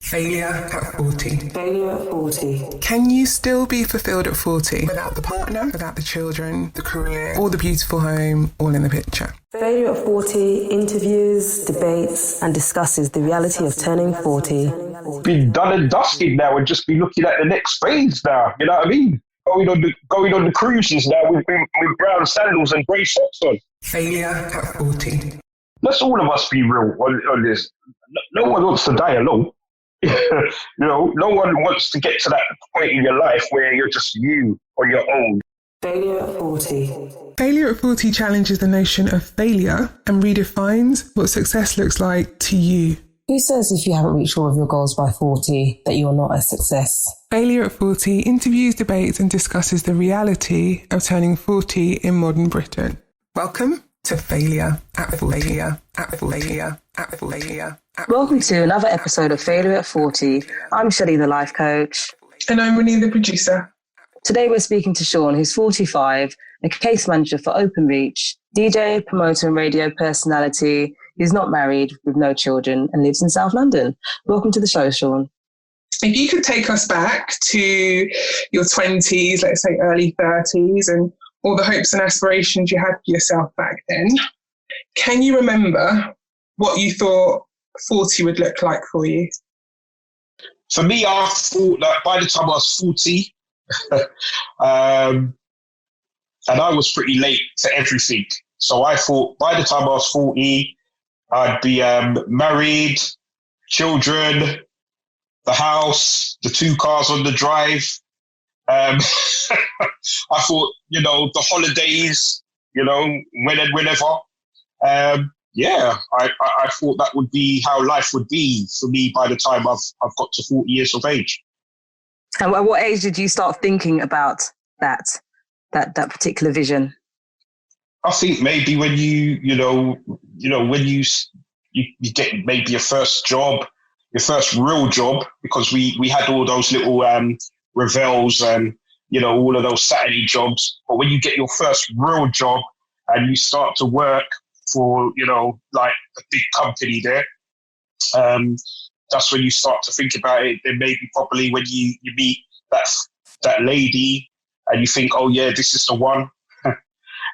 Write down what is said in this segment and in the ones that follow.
Failure at 40. Failure at 40. Can you still be fulfilled at 40 without the partner, without the children, the career, or the beautiful home, all in the picture? Failure at 40 interviews, debates, and discusses the reality of turning 40. Be done and dusted now and just be looking at the next phase now. You know what I mean? Going on the cruises now with brown sandals and grey socks on. Failure at 40. Let's all of us be real on this. No one wants to die alone. No one wants to get to that point in your life where you're just you on your own. Failure at 40. Failure at 40 challenges the notion of failure and redefines what success looks like to you. Who says if you haven't reached all of your goals by 40 that you're not a success? Failure at 40 interviews, debates and discusses the reality of turning 40 in modern Britain. Welcome to Failure at 40. Failure at 40. Failure at 40. Welcome to another episode of Failure at 40. I'm Shelley, the life coach. And I'm Winnie, the producer. Today we're speaking to Shawn, who's 45, a case manager for Openreach, DJ, promoter and radio personality. He's not married, with no children, and lives in South London. Welcome to the show, Shawn. If you could take us back to your 20s, let's say early 30s, and all the hopes and aspirations you had for yourself back then, can you remember what you thought 40 would look like for you? For me, I thought that by the time I was 40, and I was pretty late to everything. So I thought by the time I was 40, I'd be married, children, the house, the 2 cars on the drive. I thought, the holidays, when and whenever. I thought that would be how life would be for me by the time I've got to 40 years of age. And at what age did you start thinking about that particular vision? I think maybe when when you get maybe your first job, your first real job, because we had all those little revels and all of those Saturday jobs. But when you get your first real job and you start to work for like a big company there, that's when you start to think about it. Then maybe probably when you meet that lady and you think, oh yeah, this is the one.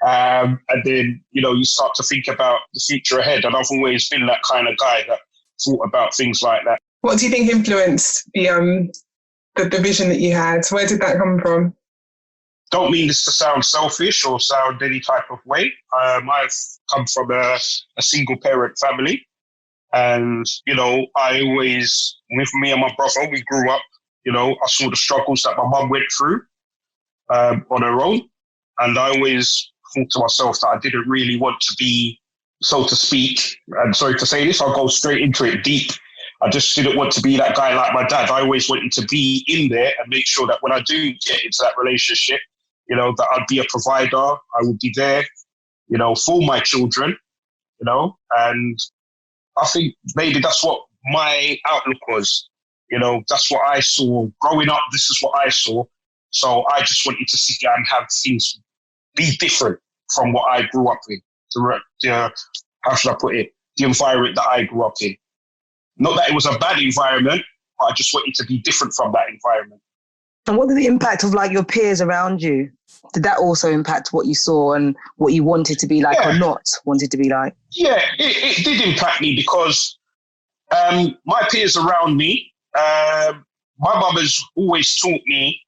And then, you start to think about the future ahead. And I've always been that kind of guy that thought about things like that. What do you think influenced the vision that you had? Where did that come from? Don't mean this to sound selfish or sound any type of way. I've come from a single parent family. And, I always, with me and my brother, we grew up, I saw the struggles that my mum went through on her own. And I always thought to myself that I didn't really want to be, so to speak, and sorry to say this, I'll go straight into it deep. I just didn't want to be that guy like my dad. I always wanted to be in there and make sure that when I do get into that relationship, that I'd be a provider. I would be there, for my children, and I think maybe that's what my outlook was. That's what I saw. Growing up, this is what I saw. So I just wanted to sit there and have things be different from what I grew up in. How should I put it? The environment that I grew up in. Not that it was a bad environment, but I just wanted to be different from that environment. And what did the impact of your peers around you? Did that also impact what you saw and what you wanted to be like or not wanted to be like? Yeah, it did impact me because my peers around me, my mum has always taught me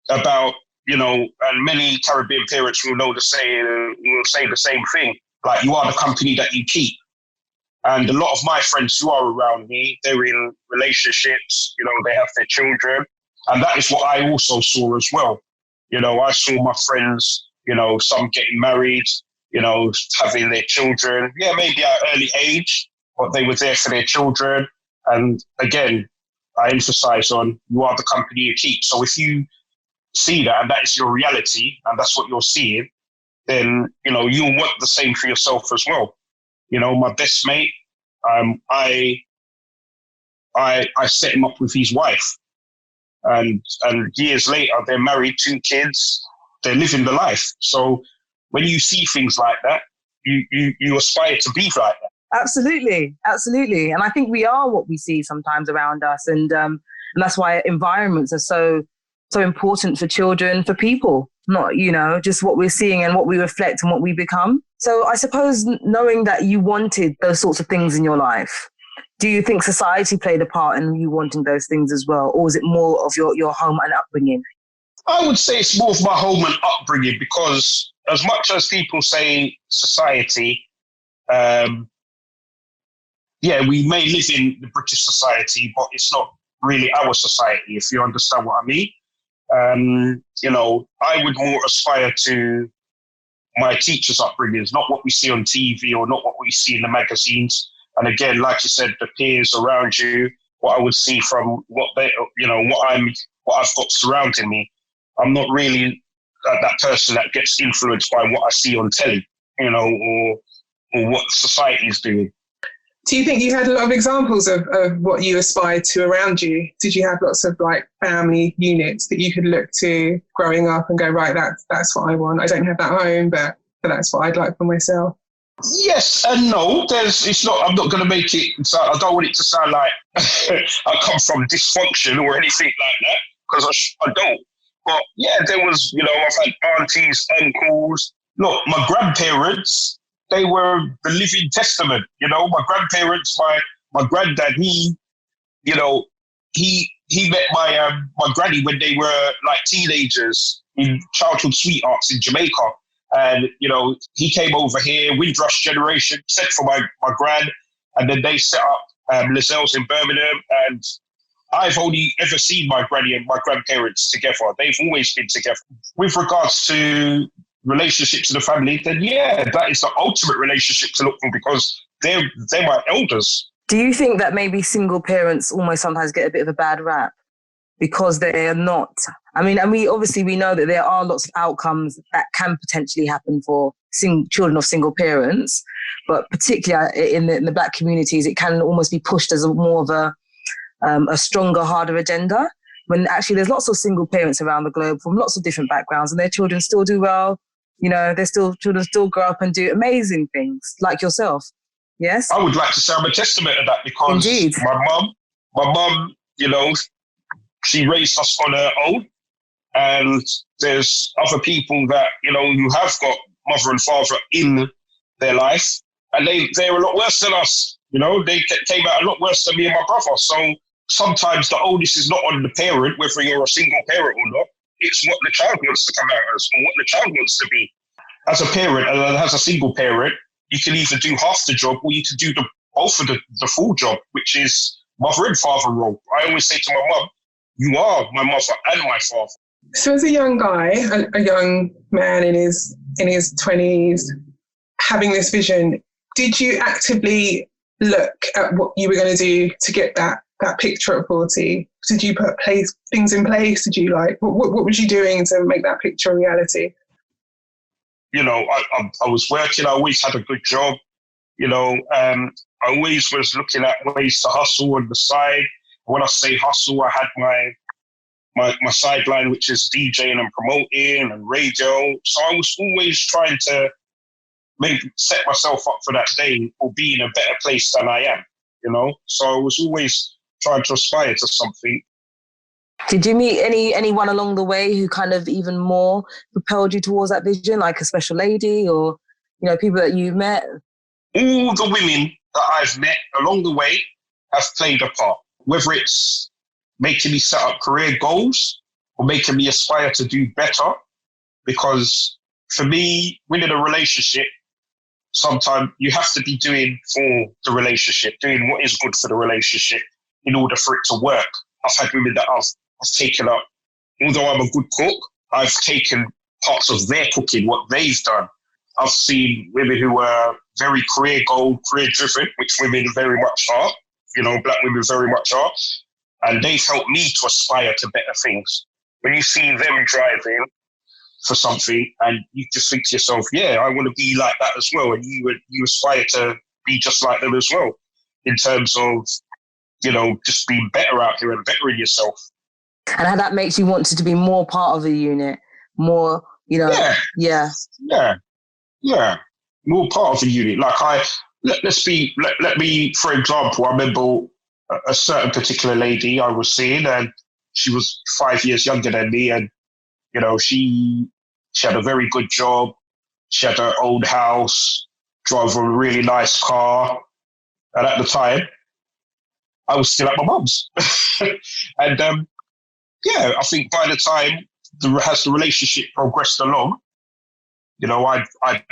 about, and many Caribbean parents will know will say the same thing. Like, you are the company that you keep. And a lot of my friends who are around me, they're in relationships, they have their children. And that is what I also saw as well. I saw my friends, some getting married, having their children. Yeah, maybe at an early age, but they were there for their children. And again, I emphasize on you are the company you keep. So if you see that and that is your reality and that's what you're seeing, then, you'll want the same for yourself as well. My best mate, I set him up with his wife. And years later, they're married, 2 kids, they're living the life. So when you see things like that, you aspire to be like that. Absolutely. Absolutely. And I think we are what we see sometimes around us. And that's why environments are so important for children, for people, not, just what we're seeing and what we reflect and what we become. So I suppose knowing that you wanted those sorts of things in your life, do you think society played a part in you wanting those things as well? Or was it more of your home and upbringing? I would say it's more of my home and upbringing, because as much as people say society, we may live in the British society, but it's not really our society, if you understand what I mean. I would more aspire to my teachers' upbringings, not what we see on TV or not what we see in the magazines. And again, like you said, the peers around you, what I would see from what I've got surrounding me. I'm not really that person that gets influenced by what I see on telly, or what society is doing. Do you think you had a lot of examples of what you aspired to around you? Did you have lots of family units that you could look to growing up and go, right, that's what I want. I don't have that home, but that's what I'd like for myself. Yes and no. I'm not going to make it. I don't want it to sound like I come from dysfunction or anything like that, because I don't. But yeah, there was, I've had aunties, uncles. Look, my grandparents, they were the living testament. My grandparents, my granddad, he met my granny when they were teenagers in childhood sweethearts in Jamaica. And, he came over here, Windrush generation, sent for my gran, and then they set up Lazelle's in Birmingham. And I've only ever seen my granny and my grandparents together. They've always been together. With regards to relationships in the family, then yeah, that is the ultimate relationship to look for, because they're my elders. Do you think that maybe single parents almost sometimes get a bit of a bad rap because they are not? I mean, and we know that there are lots of outcomes that can potentially happen for children of single parents, but particularly in the Black communities, it can almost be pushed as more of a stronger, harder agenda, when actually there's lots of single parents around the globe from lots of different backgrounds, and their children still do well. Children still grow up and do amazing things like yourself. Yes? I would like to say I'm a testament to that, because Indeed. my mum, she raised us on her own. And there's other people that, who have got mother and father in their life, and they're a lot worse than us. They came out a lot worse than me and my brother. So sometimes the onus is not on the parent, whether you're a single parent or not. It's what the child wants to come out as, or what the child wants to be. As a parent, and as a single parent, you can either do half the job, or you can do both of the full job, which is mother and father role. I always say to my mum, you are my mother and my father. So as a young guy, a young man in his 20s, having this vision, did you actively look at what you were going to do to get that picture at 40? Did you put things in place? Did you what was you doing to make that picture a reality? I was working. I always had a good job. I always was looking at ways to hustle on the side. When I say hustle, I had my sideline, which is DJing and promoting and radio. So I was always trying to set myself up for that day, or be in a better place than I am, So I was always trying to aspire to something. Did you meet anyone along the way who kind of even more propelled you towards that vision, like a special lady or, people that you've met? All the women that I've met along the way have played a part, whether it's making me set up career goals or making me aspire to do better. Because for me, winning a relationship, sometimes you have to be doing for the relationship, doing what is good for the relationship in order for it to work. I've had women that I've taken up, although I'm a good cook, I've taken parts of their cooking, what they've done. I've seen women who are very career driven, which women very much are, Black women very much are. And they've helped me to aspire to better things. When you see them driving for something and you just think to yourself, yeah, I want to be like that as well. And you aspire to be just like them as well, in terms of, just being better out here and bettering yourself. And how that makes you want to be more part of the unit, more, Yeah. More part of the unit. let me, for example, I remember a certain particular lady I was seeing, and she was 5 years younger than me, and she had a very good job. She had her own house, drove a really nice car, and at the time, I was still at my mum's. And I think by the time the relationship progressed along, I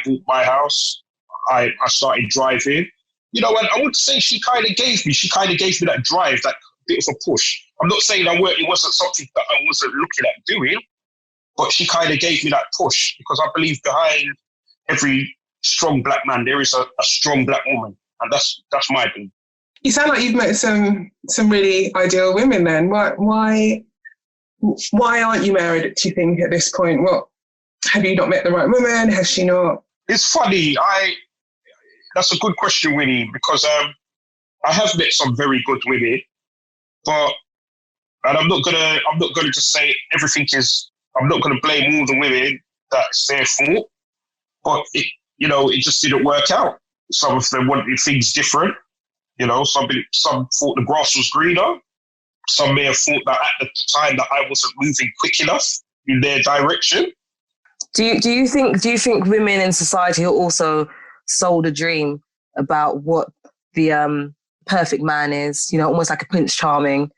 bought my house. I started driving. And I would say she kind of gave me that drive, that bit of a push. I'm not saying it wasn't something that I wasn't looking at doing, but she kind of gave me that push, because I believe behind every strong black man, there is a strong black woman. And that's my belief. You sound like you've met some really ideal women then. Why aren't you married, do you think, at this point? What, have you not met the right woman? Has she not? It's funny. That's a good question, Winnie, because I have met some very good women, and I'm not gonna just say everything is. I'm not gonna blame all the women that's their fault, but it just didn't work out. Some of them wanted things different. Some thought the grass was greener. Some may have thought that at the time that I wasn't moving quick enough in their direction. Do you think women in society are also sold a dream about what the perfect man is? Almost like a Prince Charming,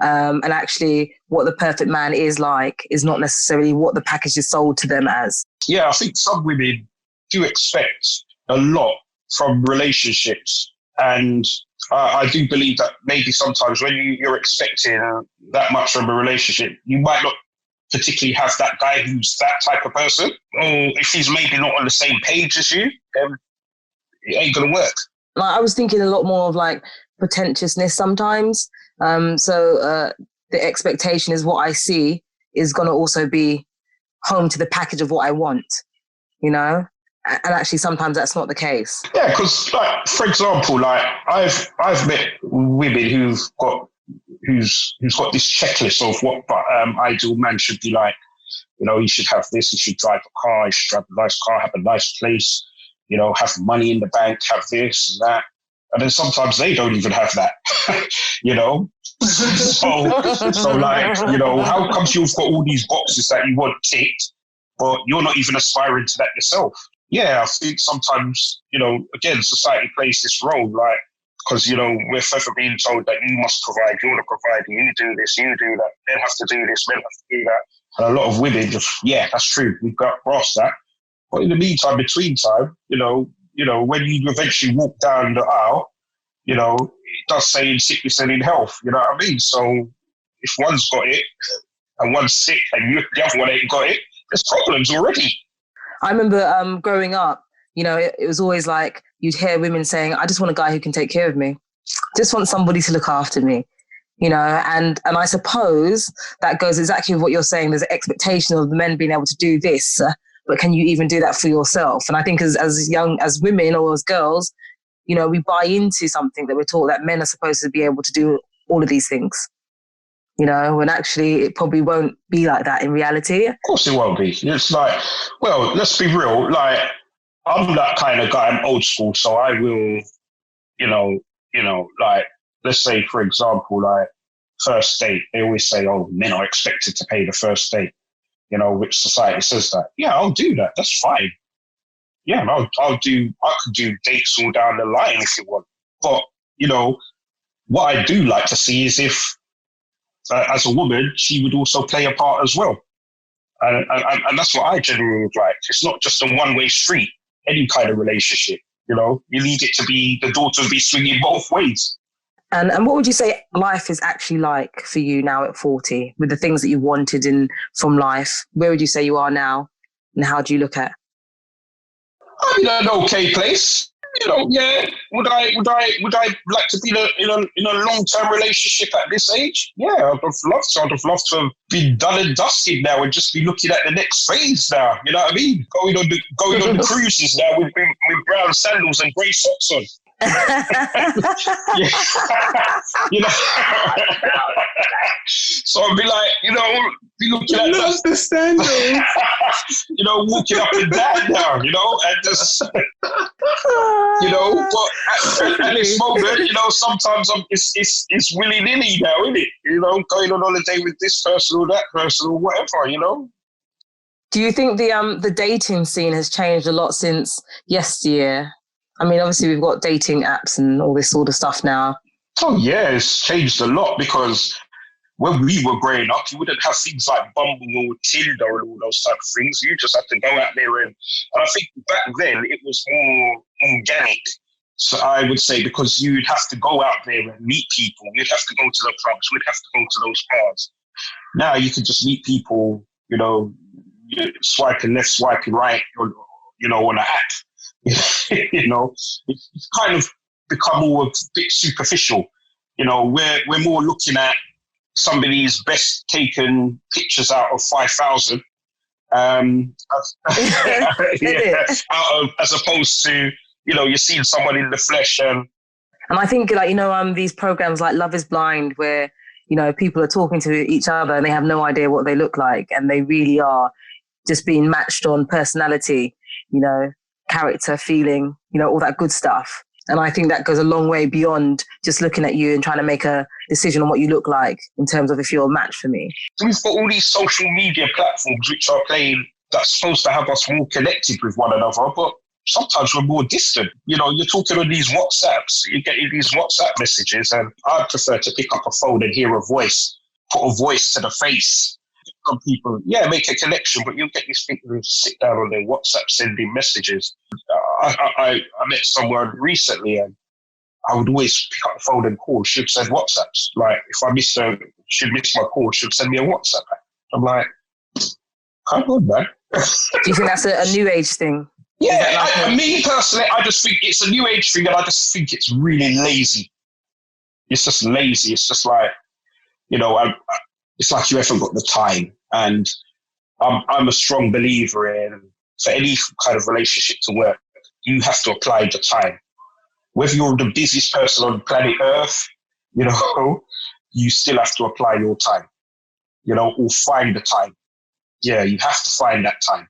and actually what the perfect man is not necessarily what the package is sold to them as. Yeah, I think some women do expect a lot from relationships. And I do believe that maybe sometimes when you're expecting that much from a relationship, you might not particularly have that guy who's that type of person. Or if he's maybe not on the same page as you, then it ain't going to work. I was thinking a lot more of pretentiousness sometimes. So the expectation is what I see is going to also be home to the package of what I want, And actually, sometimes that's not the case. Yeah, because, for example, I've met women who's got this checklist of what ideal man should be like. He should have this. He should drive a car. He should drive a nice car. Have a nice place. Have money in the bank. Have this and that. And then sometimes they don't even have that. So how comes you've got all these boxes that you want ticked, but you're not even aspiring to that yourself? Yeah, I think sometimes, again, society plays this role, because, we're forever being told that you must provide, you want to provide, you do this, you do that, men have to do this, men have to do that. And a lot of women just, yeah, that's true, we've got past that. But in the meantime, between time, when you eventually walk down the aisle, it does say in sickness and in health, you know what I mean? So if one's got it and one's sick and the other one ain't got it, there's problems already. I remember growing up, it was always like you'd hear women saying, I just want a guy who can take care of me. Just want somebody to look after me, and I suppose that goes exactly with what you're saying. There's an expectation of the men being able to do this, but can you even do that for yourself? And I think as women or as girls, we buy into something that we're taught that men are supposed to be able to do all of these things. When actually it probably won't be like that in reality. Of course it won't be. It's let's be real. I'm that kind of guy. I'm old school, so I will, let's say, for example, first date. They always say, "Oh, men are expected to pay the first date." Which society says that? Yeah, I'll do that. That's fine. Yeah, I could do dates all down the line if you want. But what I do like to see is if, as a woman, she would also play a part as well. And that's what I generally would like. It's not just a one-way street, any kind of relationship, You need it to be, the door to be swinging both ways. And what would you say life is actually like for you now at 40, with the things that you wanted from life? Where would you say you are now, and how do you look at? I'm in an okay place. Yeah. Would I like to be in a long-term relationship at this age? Yeah, I'd have loved to. I'd have loved to have been done and dusted now and just be looking at the next phase now. You know what I mean? Going on the cruises now with brown sandals and grey socks on. So I'd be like, be looking at the sandals. walking up and down now, and just You know, but at this moment, you know, sometimes it's willy-nilly now, isn't it? You know, going on holiday with this person or that person or whatever, you know? Do you think the dating scene has changed a lot since yesteryear? I mean, obviously we've got dating apps and all this sort of stuff now. Oh, yeah, it's changed a lot because when we were growing up, you wouldn't have things like Bumble or Tinder and all those type of things. You just have to go out there and I think back then it was more organic. So I would say because you'd have to go out there and meet people. You'd have to go to the clubs. We'd have to go to those bars. Now you can just meet people, you know, swiping left, swiping right, or, you know, on an app. You know, it's kind of become more a bit superficial. You know, we're more looking at somebody's best taken pictures out of 5,000, as opposed to, you know, you're seeing someone in the flesh. And I think, like, you know, these programs like Love is Blind, where, you know, people are talking to each other and they have no idea what they look like, and they really are just being matched on personality, you know, character, feeling, you know, all that good stuff. And I think that goes a long way beyond just looking at you and trying to make a decision on what you look like in terms of if you're a match for me. We've got all these social media platforms which are playing, that's supposed to have us more connected with one another, but sometimes we're more distant. You know, you're talking on these WhatsApps, you're getting these WhatsApp messages, and I prefer to pick up a phone and hear a voice, put a voice to the face. Some people, yeah, make a connection, but you'll get these people who sit down on their WhatsApp sending messages. I met someone recently and I would always pick up the phone and call. She'd send WhatsApps. Like, if I missed her, she'd miss my call, she'd send me a WhatsApp. I'm like, come on, man. Do you think that's a new age thing? Yeah, me personally, I just think it's a new age thing, and I just think it's really lazy. It's just lazy. It's just like, you know, it's like you haven't got the time. And I'm a strong believer in, for any kind of relationship to work, you have to apply the time. Whether you're the busiest person on planet Earth, you know, you still have to apply your time, you know, or find the time. Yeah, you have to find that time,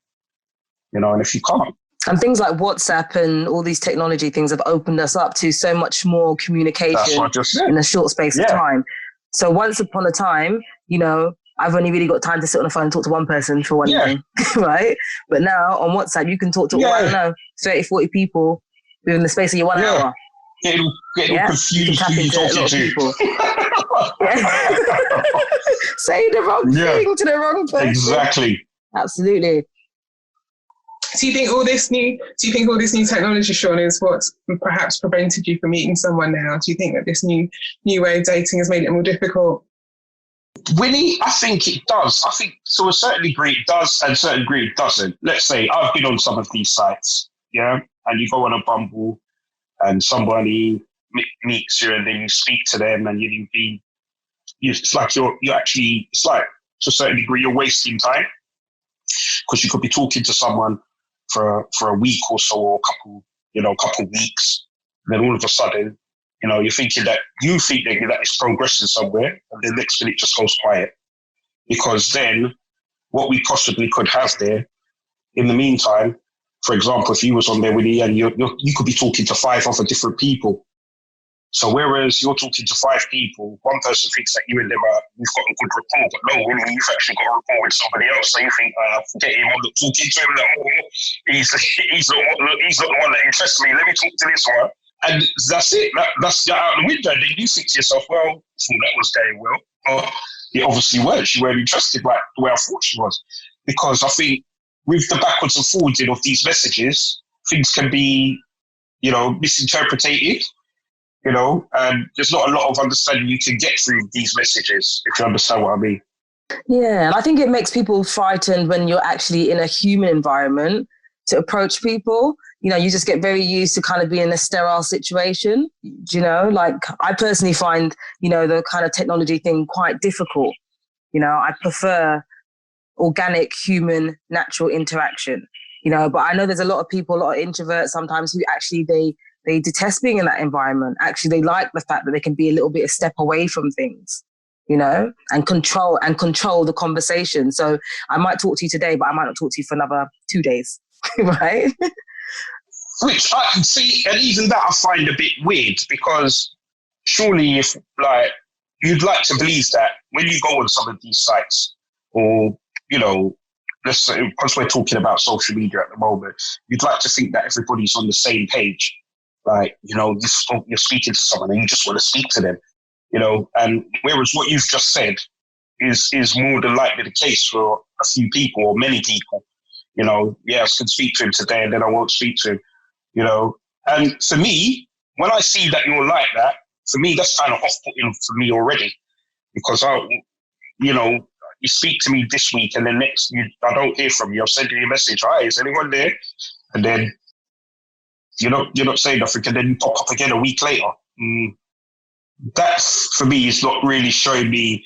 you know, and if you can't. And things like WhatsApp and all these technology things have opened us up to so much more communication in a short space of time. So once upon a time, you know, I've only really got time to sit on the phone and talk to one person for one thing, right? But now on WhatsApp, you can talk to, I don't know, 30, 40 people within the space of your 1 hour. Getting confused who you're talking to. Say the wrong thing to the wrong person. Exactly. Absolutely. Do you think all this new technology, Shawn, is what's perhaps prevented you from meeting someone now? Do you think that this new way of dating has made it more difficult? Winnie, I think it does. I think to a certain degree it does, and a certain degree it doesn't. Let's say I've been on some of these sites, yeah, and you go on a Bumble and somebody meets you and then you speak to them and it's like it's like to a certain degree you're wasting time, because you could be talking to someone for a week or so, or a couple weeks, and then all of a sudden, you know, you think that it's progressing somewhere, and the next minute it just goes quiet. Because then what we possibly could have there in the meantime, for example, if you was on there with you and you could be talking to 5 other different people. So whereas you're talking to 5 people, one person thinks that you and them you've got a good rapport, but no, really, you've actually got a rapport with somebody else. So you think, forget him, I'm not talking to him. He's not the one that interests me. Let me talk to this one. And that's it. That's out the window. Then you think to yourself, well, that was going well. But it obviously weren't. She weren't interested like the way I thought she was. Because I think with the backwards and forwarding of these messages, things can be, you know, misinterpreted. You know, and there's not a lot of understanding you can get through these messages, if you understand what I mean. Yeah, and I think it makes people frightened when you're actually in a human environment to approach people. You know, you just get very used to kind of being in a sterile situation. You know, like I personally find, you know, the kind of technology thing quite difficult. You know, I prefer organic, human, natural interaction, you know, but I know there's a lot of people, a lot of introverts sometimes who actually they detest being in that environment. Actually, they like the fact that they can be a little bit a step away from things, you know, and control the conversation. So I might talk to you today, but I might not talk to you for another 2 days, right? Which I see, and even that I find a bit weird, because surely if, like, you'd like to believe that when you go on some of these sites, or, you know, let's say, because we're talking about social media at the moment, you'd like to think that everybody's on the same page. Like, you know, you're speaking to someone and you just want to speak to them, you know, and whereas what you've just said is more than likely the case for a few people or many people. You know, yeah, I can speak to him today and then I won't speak to him, you know. And for me, when I see that you're like that, for me, that's kind of off-putting for me already, because you know, you speak to me this week and then next, I don't hear from you. I'll send you a message. Hi, is anyone there? And then you're not saying nothing, and then you pop up again a week later. That, for me, is not really showing me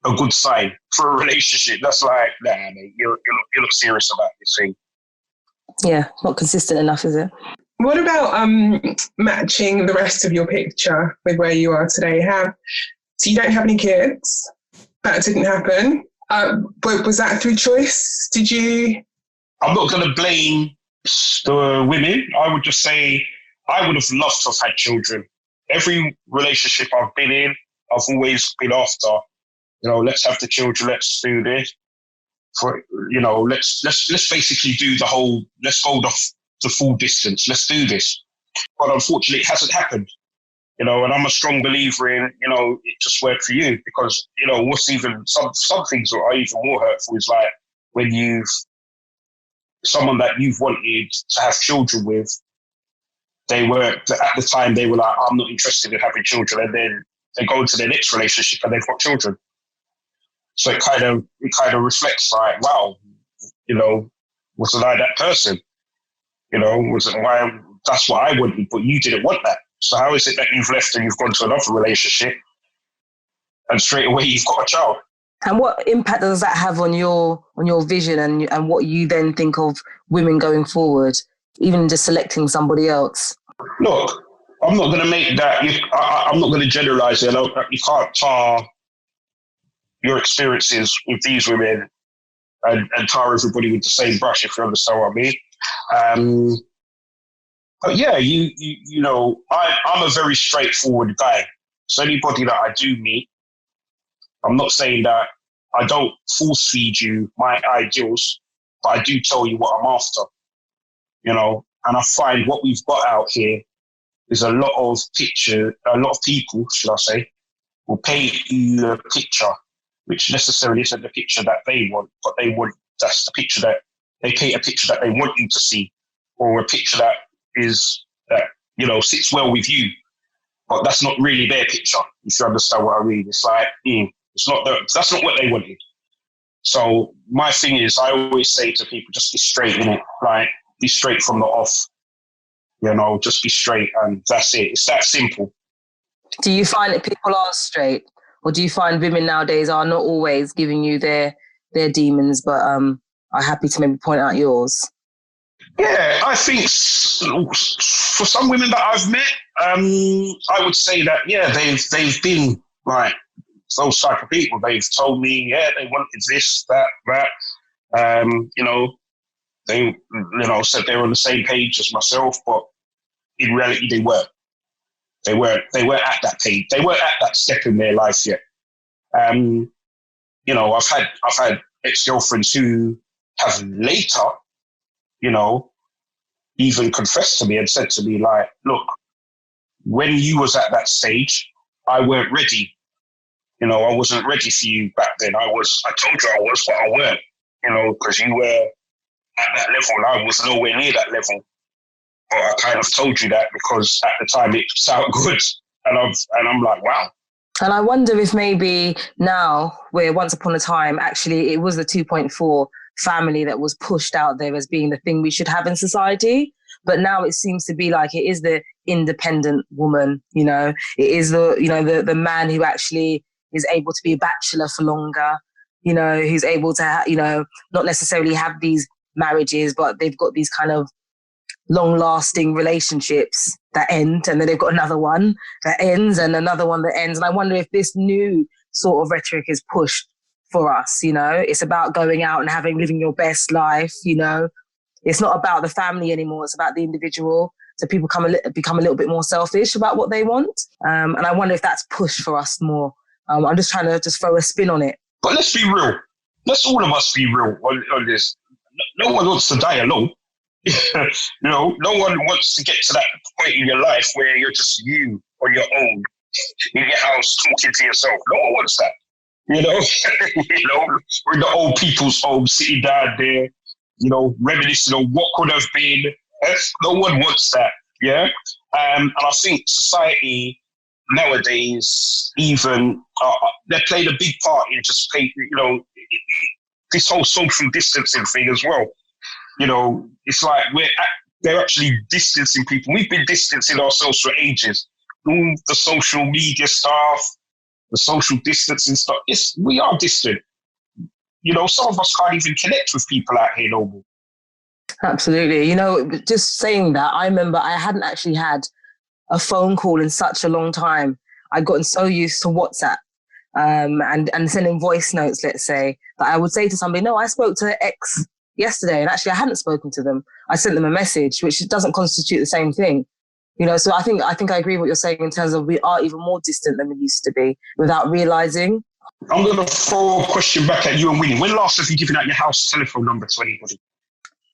a good sign for a relationship. That's like, nah, mate, you're not serious about this thing. Yeah, not consistent enough, is it? What about matching the rest of your picture with where you are today? So you don't have any kids. That didn't happen. Was that through choice? Did you? I'm not going to blame the women. I would just say I would have loved to have had children. Every relationship I've been in, I've always been after, you know, let's have the children, let's do this. For, you know, let's basically do the whole, let's go the full distance, let's do this. But unfortunately, it hasn't happened, you know, and I'm a strong believer in, you know, it just worked for you, because, you know, what's even, some things that are even more hurtful is like when someone that you've wanted to have children with, at the time they were like, I'm not interested in having children, and then they go into their next relationship and they've got children. So it kind of reflects like, wow, you know, wasn't I that person? You know, wasn't why that's what I wanted, but you didn't want that. So how is it that you've left and you've gone to another relationship and straight away you've got a child? And what impact does that have on your vision and what you then think of women going forward, even just selecting somebody else? Look, I'm not going to make that. I'm not going to generalize it. You can't tar your experiences with these women and tar everybody with the same brush, if you understand what I mean. But yeah, you know, I'm a very straightforward guy. So anybody that I do meet, I'm not saying that I don't force feed you my ideals, but I do tell you what I'm after, you know. And I find what we've got out here is a lot of people, should I say, will paint you a picture which necessarily isn't the picture that they want, but that's the picture that they paint, a picture that they want you to see, or a picture that you know, sits well with you, but that's not really their picture, if you understand what I mean. It's like, that's not what they wanted. So my thing is, I always say to people, just be straight in it, like, be straight from the off, you know, just be straight, and that's it. It's that simple. Do you find that people are straight, or do you find women nowadays are not always giving you their demons, but are happy to maybe point out yours? Yeah, I think for some women that I've met, I would say that, yeah, they've been like those type of people. They've told me, yeah, they wanted this, that. You know, they, you know, said they were on the same page as myself, but in reality, they weren't. They weren't at that page. They weren't at that step in their life yet. You know, I've had ex-girlfriends who have later, you know, even confessed to me and said to me, like, look, when you was at that stage, I weren't ready. You know, I wasn't ready for you back then. I told you I was, but I weren't, you know, because you were at that level and I was nowhere near that level. But I kind of told you that because at the time it sounded good. And I'm like, wow. And I wonder if maybe now, where once upon a time, actually it was the 2.4 family that was pushed out there as being the thing we should have in society. But now it seems to be like it is the independent woman, you know, it is the man who actually is able to be a bachelor for longer, you know, who's able to, you know, not necessarily have these marriages, but they've got these kind of long-lasting relationships that end, and then they've got another one that ends and another one that ends. And I wonder if this new sort of rhetoric is pushed for us, you know. It's about going out and living your best life, you know. It's not about the family anymore. It's about the individual. So people become a little bit more selfish about what they want. And I wonder if that's pushed for us more. I'm just trying to just throw a spin on it. But let's be real. Let's all of us be real on this. No one wants to die alone. No one wants to get to that point in your life where you're just you on your own in your house talking to yourself. No one wants that. We're in the old people's home, sitting down there, reminiscing on what could have been. No one wants that, yeah? And I think society nowadays, even, they're playing a big part in just, this whole social distancing thing as well. It's like they're actually distancing people. We've been distancing ourselves for ages. All the social media stuff, the social distancing stuff, we are distant. Some of us can't even connect with people out here no more. Absolutely. Just saying that, I remember I hadn't actually had a phone call in such a long time. I'd gotten so used to WhatsApp and sending voice notes, let's say, that I would say to somebody, no, I spoke to X yesterday, and actually I hadn't spoken to them. I sent them a message, which doesn't constitute the same thing. So I think I agree with what you're saying in terms of we are even more distant than we used to be without realising. I'm going to throw a question back at you and Winnie. When last have you given out your house telephone number to anybody?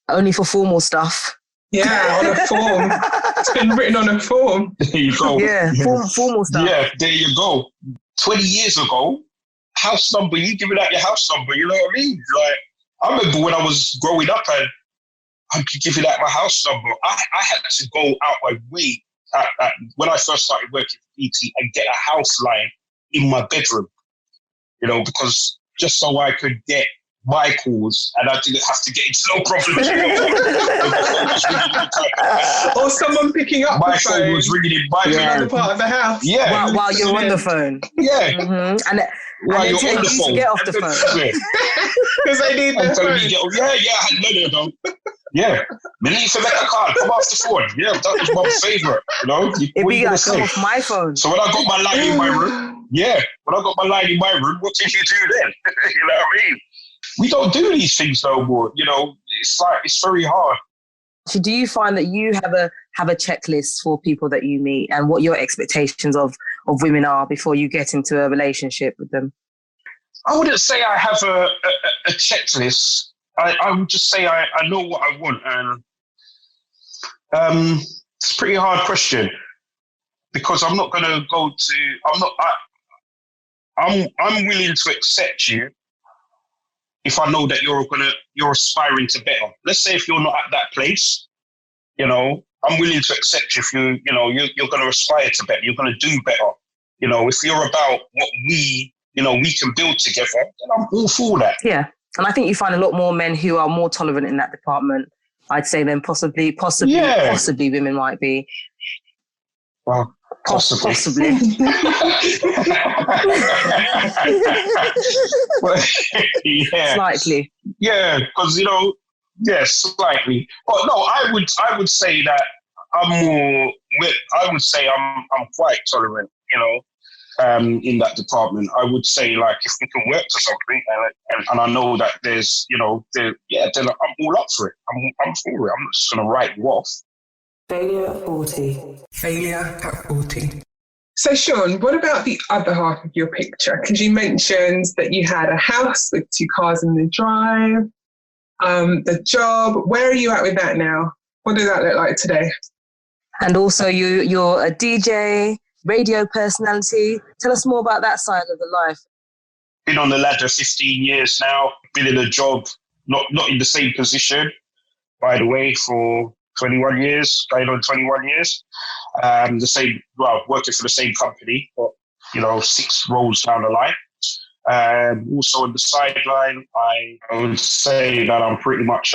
Only for formal stuff. Yeah, on a form. It's been written on a form. There you go. Yeah, formal stuff. Yeah, there you go. 20 years ago, house number, you giving out your house number, you know what I mean? Like, I remember when I was growing up and I'd be giving out my house number. I had to go out my way when I first started working for BT and get a house line in my bedroom, because just so I could get my calls and I didn't have to get into no problems. Or someone picking up my the phone. phone was ringing in my another part of the house. Yeah. While you're on the phone. Yeah. Mm-hmm. And while then you're on the you phone. to get off the phone. Because they need their phone. I had none of them. Yeah. Me need to make a call. Come off the phone. Yeah, that was my favourite. It'd be like, come off my phone. So when I got my line in my room, what did you do then? You know what I mean? We don't do these things no more. It's very hard. So do you find that you have a checklist for people that you meet and what your expectations of women are before you get into a relationship with them? I wouldn't say I have a checklist. I would just say I know what I want, and it's a pretty hard question because I'm not going to go to. I'm willing to accept you if I know that you're aspiring to better. Let's say if you're not at that place, I'm willing to accept you if you're going to aspire to better. You're going to do better. If you're about what we can build together, then I'm all for that. Yeah. And I think you find a lot more men who are more tolerant in that department, I'd say, than possibly women might be. Well, possibly. Well, yeah. Slightly. Yeah, because slightly. But no, I would say that I'm quite tolerant, in that department. I would say, like, if we can work to something and I know that there's, then I'm all up for it. I'm for it. I'm not just going to write you off. Failure at 40. Failure at 40. So, Shawn, what about the other half of your picture? Because you mentioned that you had a house with 2 cars in the drive, the job. Where are you at with that now? What does that look like today? And also you're a DJ, radio personality. Tell us more about that side of the life. Been on the ladder 15 years now. Been in a job, not in the same position, by the way, for 21 years, going on 21 years. Working for the same company, but, 6 roles down the line. Also on the sideline, I would say that I'm pretty much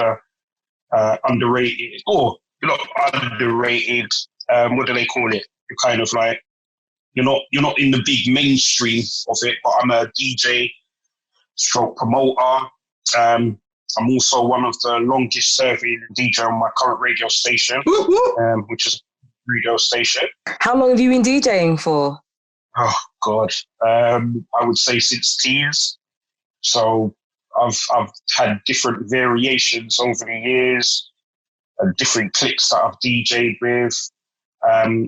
underrated, or not underrated, what do they call it? You're kind of like, you're not in the big mainstream of it, but I'm a DJ stroke promoter. I'm also one of the longest serving DJ on my current radio station, which is a radio station. How long have you been DJing for? Oh, God. I would say since teens. So I've had different variations over the years. different cliques that I've DJed with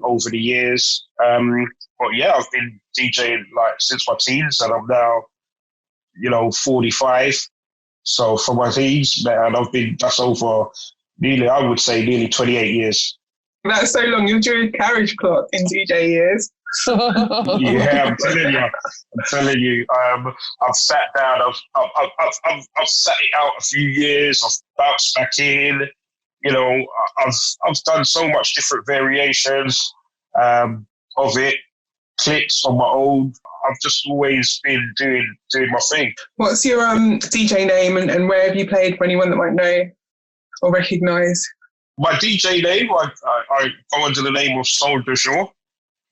over the years. But yeah, I've been DJing like since my teens, and I'm now, 45. So for my teens, man, that's over I would say nearly 28 years. That's so long. You're doing carriage clock in DJ years. Yeah, I'm telling you. I've sat down. I've sat it out a few years. I've bounced back in. I've done so much different variations of it, clips on my own. I've just always been doing my thing. What's your DJ name and where have you played for anyone that might know or recognise? My DJ name, I go under the name of Soul du Jour,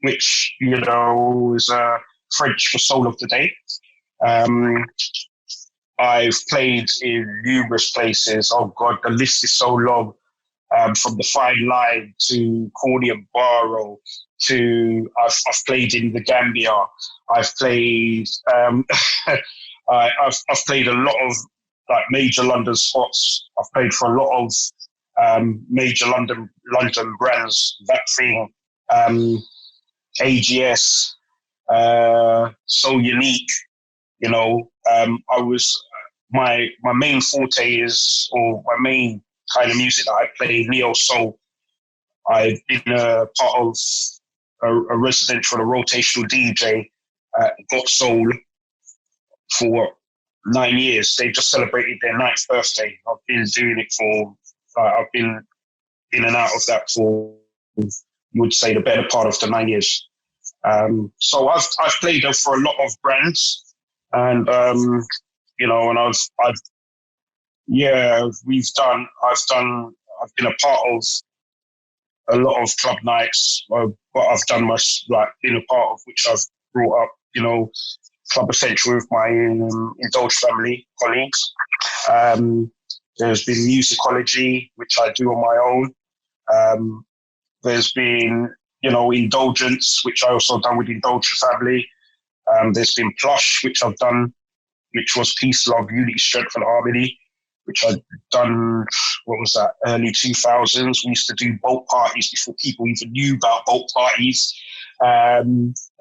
which, is French for Soul of the Day. I've played in numerous places. Oh, God, the list is so long. From the Fine Line to Corny and Barrow to I've played in the Gambia. I've played I've played a lot of like major London spots. I've played for a lot of major London brands. That thing, AGS, So Unique. I was my main forte is, or my main kind of music that I play, neo soul. I've been a part of a residential, a rotational DJ at Got Soul for 9 years. They've just celebrated their 9th birthday. I've been doing it for, I've been in and out of that for, would say, the better part of the 9 years. So I've played for a lot of brands, and and I've been a part of a lot of club nights, but I've been a part of which I've brought up, Club Essential with my Indulge family colleagues. There's been Musicology, which I do on my own. There's been, Indulgence, which I also done with Indulge family. There's been Plush, which I've done, which was Peace, Love, Unity, Strength and Harmony, which I'd done, early 2000s. We used to do boat parties before people even knew about boat parties. I used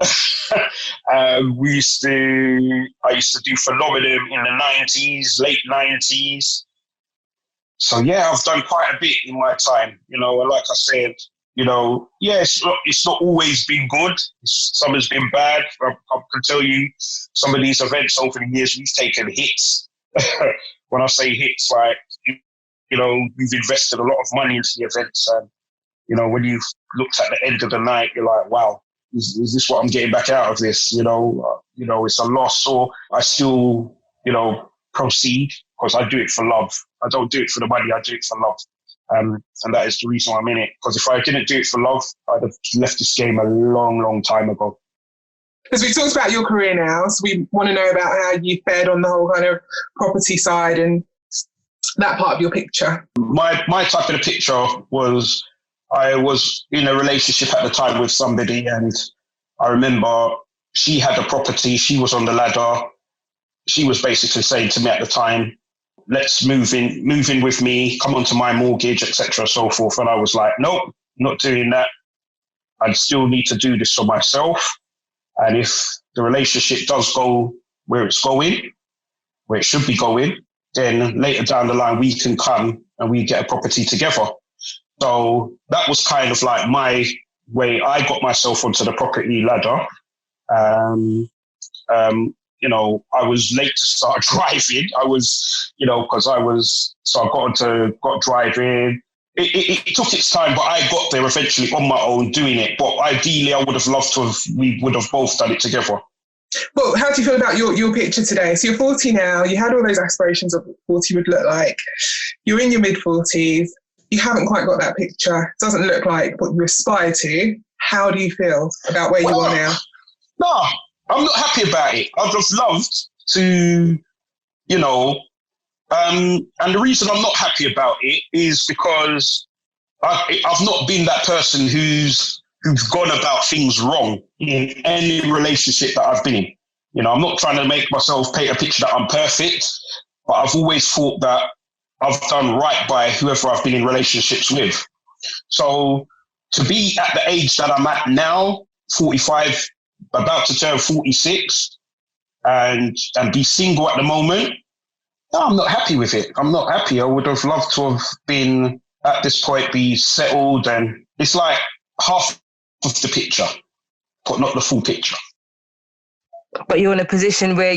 to do Phenomenon in the 90s, late 90s. So yeah, I've done quite a bit in my time, and like I said, it's not always been good. Some has been bad. I can tell you some of these events over the years, we've taken hits. When I say hits, like, we've invested a lot of money into the events. And, when you've looked at the end of the night, you're like, wow, is this what I'm getting back out of this? It's a loss, or I still, proceed because I do it for love. I don't do it for the money. I do it for love. And that is the reason why I'm in it. Because if I didn't do it for love, I'd have left this game a long, long time ago. As we talked about your career now, so we want to know about how you fared on the whole kind of property side and that part of your picture. My type of the picture was, I was in a relationship at the time with somebody, and I remember she had a property, she was on the ladder. She was basically saying to me at the time, let's move in with me, come onto my mortgage, etc., so forth. And I was like, nope, not doing that. I still need to do this for myself. And if the relationship does go where it's going, where it should be going, then later down the line, we can come and we get a property together. So that was kind of like my way I got myself onto the property ladder. I was late to start driving. I was, because I got driving. It took its time, but I got there eventually on my own doing it. But ideally, I would have loved to we would have both done it together. Well, how do you feel about your picture today? So you're 40 now, you had all those aspirations of what 40 would look like. You're in your mid-40s, you haven't quite got that picture. It doesn't look like what you aspire to. How do you feel about where you are now? No, I'm not happy about it. I'd have loved to, and the reason I'm not happy about it is because I've not been that person who's gone about things wrong in any relationship that I've been in. I'm not trying to make myself paint a picture that I'm perfect, but I've always thought that I've done right by whoever I've been in relationships with. So to be at the age that I'm at now, 45, about to turn 46, and be single at the moment, no, I'm not happy with it. I'm not happy. I would have loved to have been at this point, be settled, and it's like half of the picture, but not the full picture. But you're in a position where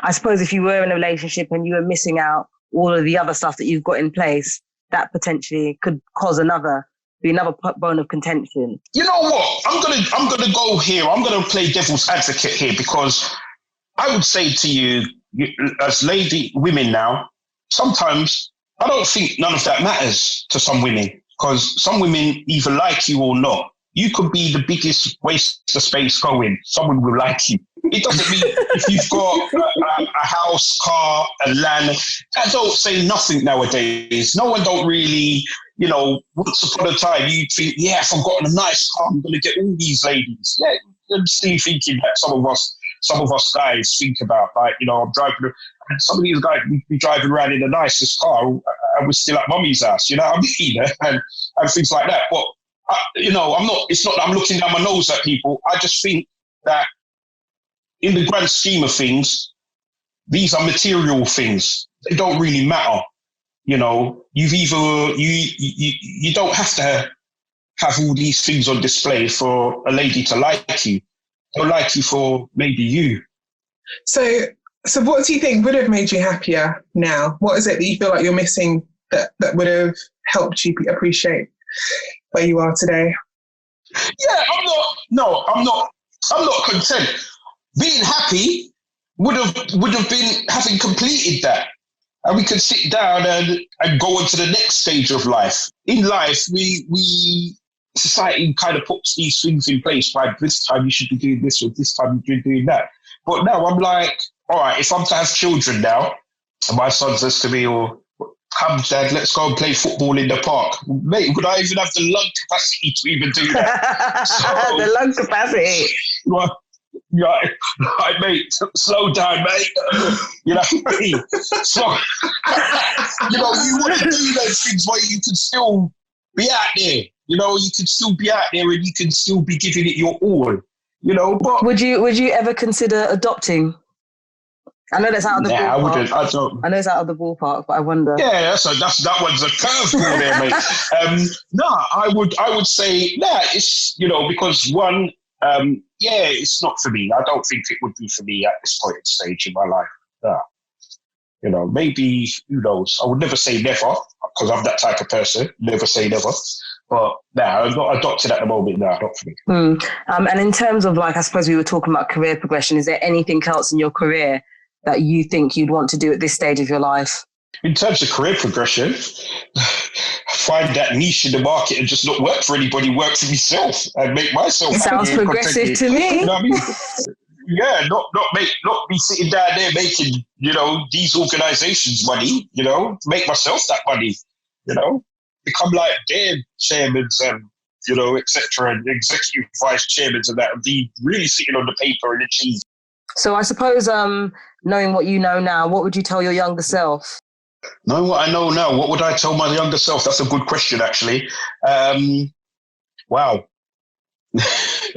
I suppose if you were in a relationship and you were missing out all of the other stuff that you've got in place, that potentially could cause another bone of contention. You know what? I'm gonna go here. I'm gonna play devil's advocate here, because I would say to you, as women now, sometimes I don't think none of that matters to some women, because some women either like you or not. You could be the biggest waste of space going. Someone will like you. It doesn't mean if you've got a house, car, a land, that don't say nothing nowadays. No one don't really, once upon a time, you'd think, yeah, if I've got a nice car, I'm going to get all these ladies. Yeah, I'm still thinking that some of us guys think about, like, I'm driving, and some of these guys would be driving around in the nicest car, and we're still at mummy's house, you know what I mean? And things like that. But, it's not that I'm looking down my nose at people. I just think that in the grand scheme of things, these are material things. They don't really matter. You don't have to have all these things on display for a lady to like you. They'll like you for maybe you. So what do you think would have made you happier now? What is it that you feel like you're missing that would have helped you appreciate where you are today? Yeah, I'm not content. Being happy would have been having completed that. And we could sit down and go on to the next stage of life. In life, society kind of puts these things in place. By this time you should be doing this, or this time you should be doing that. But now I'm like, all right, if I'm to have children now, and my son says to me, come, Dad, let's go and play football in the park. Mate, would I even have the lung capacity to even do that? The lung capacity. Right, mate, slow down, mate. You know what I mean? So, you want to do those things where you can still be out there. You can still be out there and you can still be giving it your all. But would you ever consider adopting? I know that's out of the ballpark. I wouldn't. I don't. I know it's out of the ballpark, but I wonder. Yeah, that one's a curveball there, mate. I would say, it's because one, it's not for me. I don't think it would be for me at this point in stage in my life. Maybe, who knows? I would never say never, because I'm that type of person. Never say never. But I'm not adopted at the moment. No, not for me. And in terms of, I suppose we were talking about career progression, is there anything else in your career that you think you'd want to do at this stage of your life? In terms of career progression, find that niche in the market and just not work for anybody, work for myself and make myself happy. Sounds progressive to me. You know what I mean? Yeah, not be sitting down there making, these organizations money, make myself that money, become like their chairmen and, et cetera, and executive vice chairmen and that, and be really sitting on the paper and the cheese. So I suppose, knowing what you know now, what would you tell your younger self? Knowing what I know now, what would I tell my younger self? That's a good question, actually. Wow.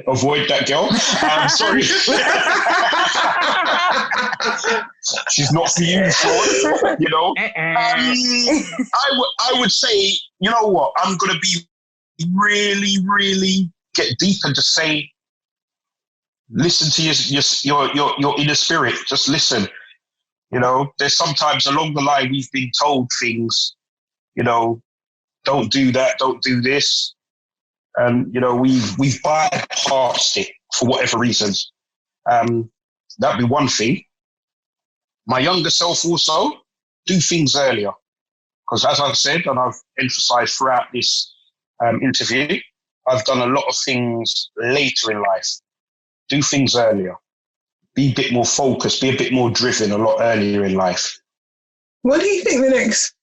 Avoid that girl. I'm sorry. She's not for you, Shawn, I would say, you know what? I'm going to be really, really get deep and just say, listen to your inner spirit. Just listen. There's sometimes along the line we've been told things, don't do that, don't do this. And, we've bypassed it for whatever reasons. That'd be one thing. My younger self also, do things earlier. Because as I've said, and I've emphasized throughout this interview, I've done a lot of things later in life. Do things earlier. Be a bit more focused, be a bit more driven a lot earlier in life. What do you think the next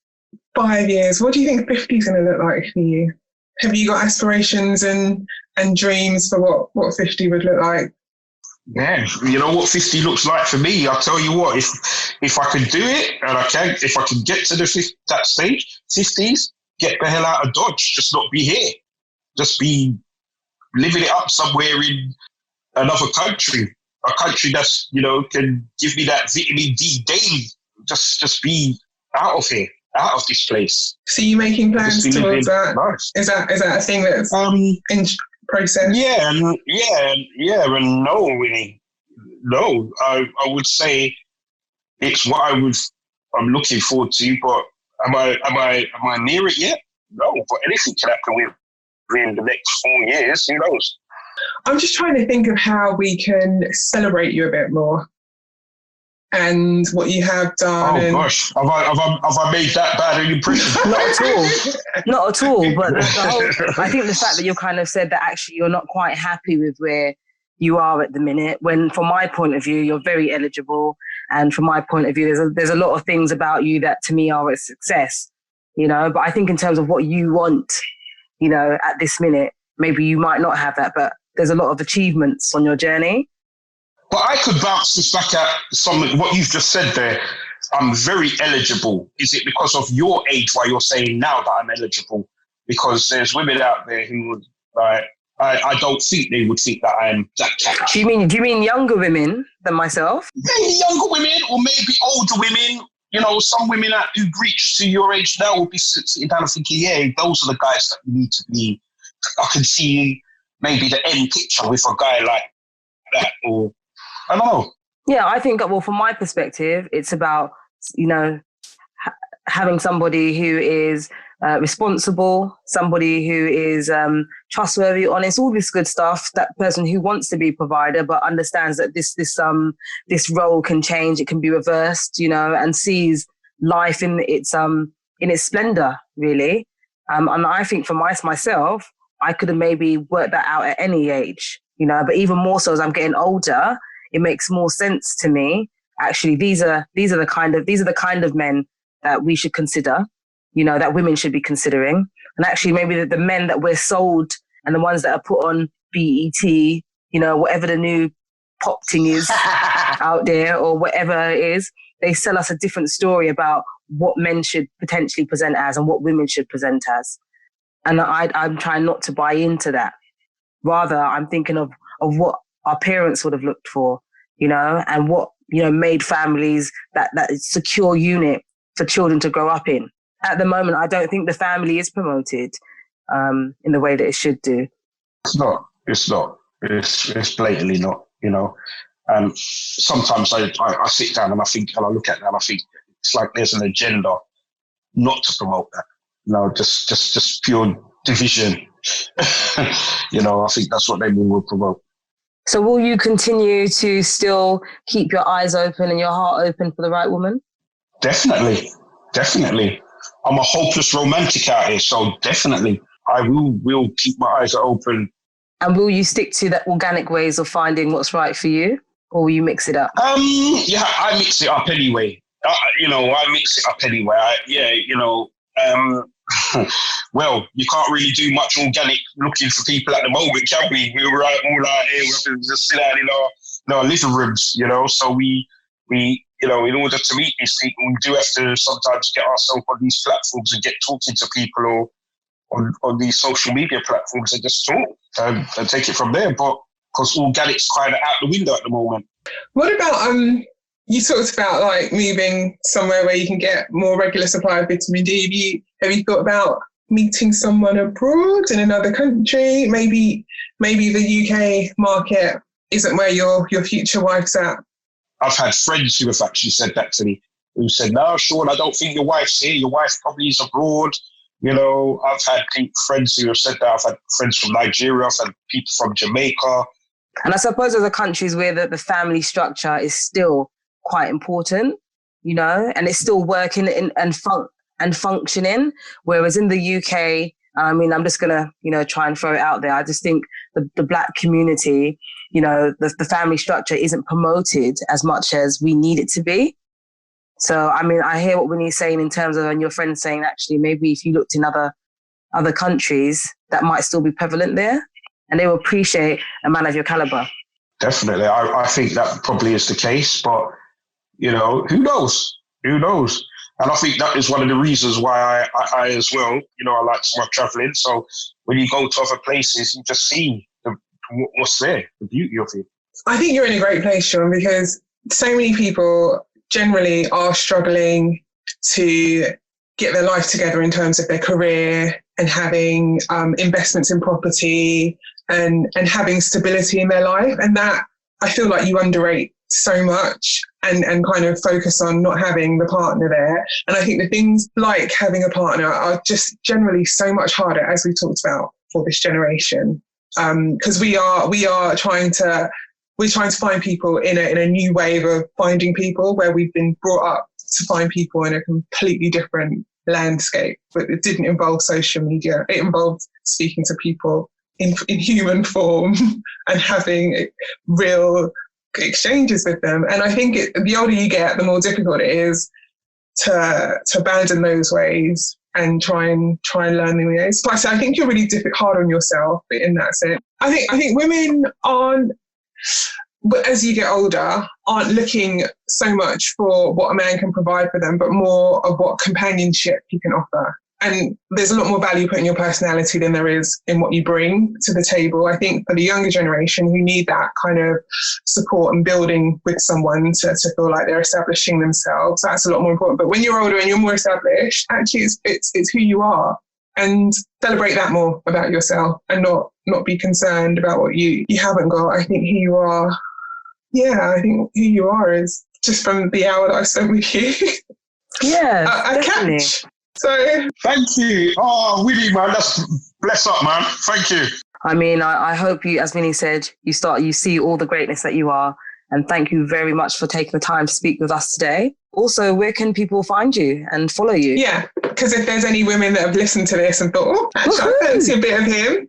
5 years, what do you think 50 is going to look like for you? Have you got aspirations and dreams for what 50 would look like? Yeah, you know what 50 looks like for me. I'll tell you what, if I can do it, and if I can get to that stage, 50s, get the hell out of Dodge, just not be here. Just be living it up somewhere in another country, a country that's, can give me that vitamin D daily. Just be out of here, out of this place. So you making plans towards that? Nice. Is that a thing that's in process? Yeah, and no, Winnie. No, I would say it's what I'm looking forward to, but am I near it yet? No, but anything can happen within the next 4 years. Who knows? I'm just trying to think of how we can celebrate you a bit more and what you have done. Oh gosh, have I made that bad an impression? Not at all. But I think the fact that you kind of said that actually you're not quite happy with where you are at the minute, when from my point of view, you're very eligible. And from my point of view, there's a lot of things about you that to me are a success, but I think in terms of what you want, at this minute, maybe you might not have that, but there's a lot of achievements on your journey. But I could bounce this back at what you've just said there. I'm very eligible. Is it because of your age why you're saying now that I'm eligible? Because there's women out there who would, like, I don't think they would think that I'm that cat. Do you mean younger women than myself? Maybe younger women or maybe older women. Some women who reach to your age now will be sitting down and thinking, yeah, those are the guys that you need to be. I can see maybe the end picture with a guy like that, or I don't know. Yeah, I think, well, from my perspective, it's about, having somebody who is responsible, somebody who is trustworthy, honest, all this good stuff. That person who wants to be a provider but understands that this role can change, it can be reversed, and sees life in its splendor, really. And I think for myself, I could have maybe worked that out at any age, But even more so as I'm getting older, it makes more sense to me. Actually, these are the kind of men that we should consider, that women should be considering. And actually, maybe the men that we're sold and the ones that are put on BET, whatever the new pop thing is out there or whatever it is, they sell us a different story about what men should potentially present as and what women should present as. And I'm trying not to buy into that. Rather, I'm thinking of what our parents would have looked for, and what, made families that secure unit for children to grow up in. At the moment, I don't think the family is promoted in the way that it should do. It's not. It's blatantly not, And sometimes I sit down and I think, and I look at that and I think it's like there's an agenda not to promote that. Just pure division. I think that's what they will promote. So will you continue to still keep your eyes open and your heart open for the right woman? Definitely. I'm a hopeless romantic out here, so definitely I will keep my eyes open. And will you stick to the organic ways of finding what's right for you, or will you mix it up? Yeah, I mix it up anyway. I mix it up anyway. Well, you can't really do much organic looking for people at the moment, can we? We're all out here, we have to just sit out in our living rooms, So we in order to meet these people, we do have to sometimes get ourselves on these platforms and get talking to people, or on these social media platforms and just talk and take it from there. But because organic's kind of out the window at the moment. What about you talked about like moving somewhere where you can get more regular supply of vitamin D. Have you thought about meeting someone abroad in another country? Maybe the UK market isn't where your future wife's at. I've had friends who have actually said that to me, who said, no, Shawn, I don't think your wife's here. Your wife probably is abroad. I've had friends who have said that. I've had friends from Nigeria. I've had people from Jamaica. And I suppose there's countries where the family structure is still quite important, and it's still working and functioning. Whereas in the UK, I'm just going to, try and throw it out there. I just think the Black community, the family structure isn't promoted as much as we need it to be. So, I hear what Winnie's saying in terms of, and your friend saying, actually, maybe if you looked in other countries, that might still be prevalent there, and they will appreciate a man of your caliber. Definitely. I think that probably is the case, but, you know, who knows? Who knows? And I think that is one of the reasons why I as well, you know, I like so much traveling. So when you go to other places, you just see what's there, the beauty of it. I think you're in a great place, Shawn, because so many people generally are struggling to get their life together in terms of their career and having investments in property and having stability in their life. And that I feel like you underrate so much and kind of focus on not having the partner there. And I think the things like having a partner are just generally so much harder, as we talked about, for this generation. Because we are trying to find people in a new wave of finding people, where we've been brought up to find people in a completely different landscape. But it didn't involve social media. It involved speaking to people in human form and having real exchanges with them. And I think the older you get, the more difficult it is to abandon those ways and try and learn new ways. Plus, I think you're really hard on yourself in that sense. I think women aren't, as you get older, aren't looking so much for what a man can provide for them, but more of what companionship he can offer. And there's a lot more value put in your personality than there is in what you bring to the table. I think for the younger generation who need that kind of support and building with someone to feel like they're establishing themselves, that's a lot more important. But when you're older and you're more established, actually it's who you are. And celebrate that more about yourself and not be concerned about what you haven't got. I think who you are, I think who you are is just from the hour that I spent with you. Yeah, I definitely. catch. So thank you. Oh, Willie, man, that's bless up, man. Thank you. I mean, I hope you, as Vinny said, you see all the greatness that you are. And thank you very much for taking the time to speak with us today. Also, where can people find you and follow you? Yeah, because if there's any women that have listened to this and thought, oh, actually, I fancy a bit of him,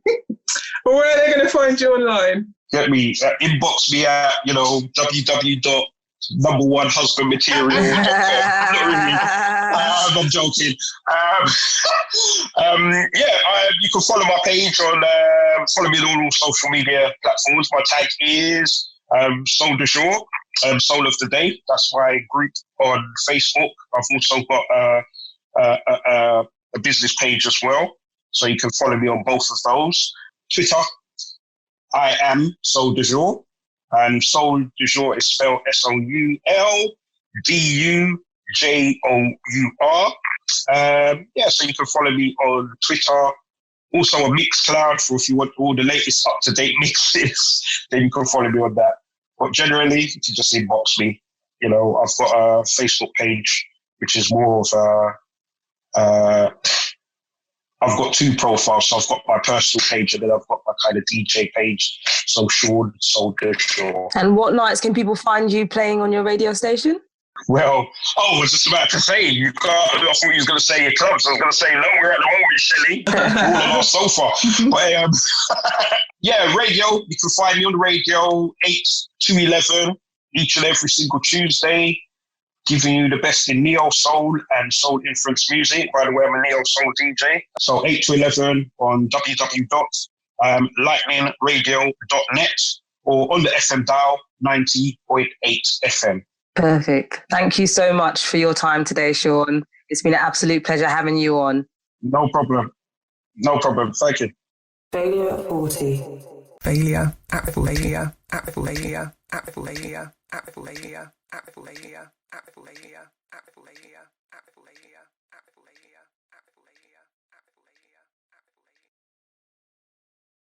where are they going to find you online? Get me, inbox me at, www.number1husbandmaterial.com. I'm joking. You can follow my page on, follow me on all social media platforms. My tag is Soul du Jour, Soul of the Day. That's my group on Facebook. I've also got a business page as well, so you can follow me on both of those. Twitter, I am Soul du Jour, and Soul du Jour is spelled SOULDUJOUR. So you can follow me on Twitter. Also on Mixcloud, for if you want all the latest up-to-date mixes, then you can follow me on that. But generally, you can just inbox me. I've got a Facebook page, which is more of I've got two profiles. So I've got my personal page and then I've got my kind of DJ page. So Shawn, Soul du Jour. And what nights can people find you playing on your radio station? Well, I was just about to say, I thought you was going to say your clubs. I was going to say, no, we're at the moment, Shelley, all on our sofa. But radio, you can find me on the radio, 8 to 11, each and every single Tuesday, giving you the best in neo-soul and soul-influenced music. By the way, I'm a neo-soul DJ. So 8 to 11 on www.lightningradio.net or on the FM dial, 90.8 FM. Perfect. Thank you so much for your time today, Shawn. It's been an absolute pleasure having you on. No problem. Thank you. Failure at 40. Failure at 40. Failure at 40. Failure at 40. Failure at 40. Failure at 40. Failure at 40. Failure at 40.